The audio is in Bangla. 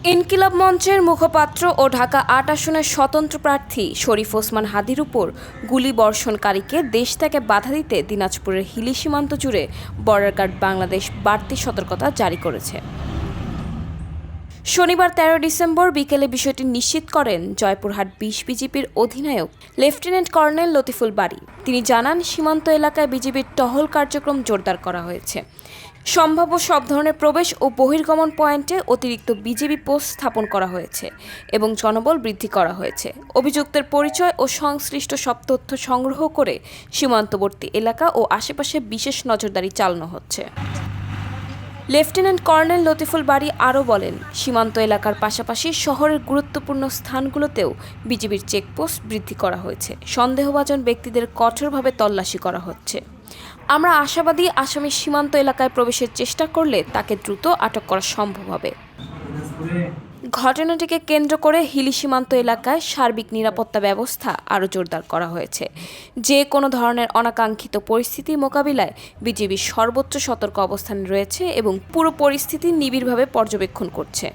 ইনকিলাব মঞ্চের মুখপাত্র ও ঢাকা ৮ আসনের স্বতন্ত্র প্রার্থী শরীফ ওসমান হাদীর উপর গুলিবর্ষণকারীকে দেশ থেকে বাধা দিতে দিনাজপুরের হিলি সীমান্ত জুড়ে বর্ডার গার্ড বাংলাদেশ বাড়তি সতর্কতা জারি করেছে। শনিবার ১৩ ডিসেম্বর বিকেলে বিষয়টি নিশ্চিত করেন জয়পুরহাট ২০ বিজিবির অধিনায়ক লেফটেন্যান্ট কর্নেল লতিফুল বারী। তিনি জানান, সীমান্ত এলাকায় বিজিবির টহল কার্যক্রম জোরদার করা হয়েছে। সম্ভাব্য সব ধরনের প্রবেশ ও বহির্গমন পয়েন্টে অতিরিক্ত বিজিবি পোস্ট স্থাপন করা হয়েছে এবং জনবল বৃদ্ধি করা হয়েছে। অভিযুক্তের পরিচয় ও সংশ্লিষ্ট সব তথ্য সংগ্রহ করে সীমান্তবর্তী এলাকা ও আশেপাশে বিশেষ নজরদারি চালানো হচ্ছে। লেফটেন্যান্ট কর্নেল লতিফুল বারী আরও বলেন, সীমান্ত এলাকার পাশাপাশি শহরের গুরুত্বপূর্ণ স্থানগুলোতেও বিজিবির চেকপোস্ট বৃদ্ধি করা হয়েছে। সন্দেহভাজন ব্যক্তিদের কঠোরভাবে তল্লাশি করা হচ্ছে। আমরা আশাবাদী, আসামি সীমান্ত এলাকায় প্রবেশের চেষ্টা করলে তাকে দ্রুত আটক করা সম্ভব হবে। ঘটনাটিকে কেন্দ্র করে হিলি সীমান্ত এলাকায় সার্বিক নিরাপত্তা ব্যবস্থা আরও জোরদার করা হয়েছে। যে কোনো ধরনের অনাকাঙ্ক্ষিত পরিস্থিতি মোকাবিলায় বিজিবি সর্বোচ্চ সতর্ক অবস্থানে রয়েছে এবং পুরো পরিস্থিতি নিবিড়ভাবে পর্যবেক্ষণ করছে।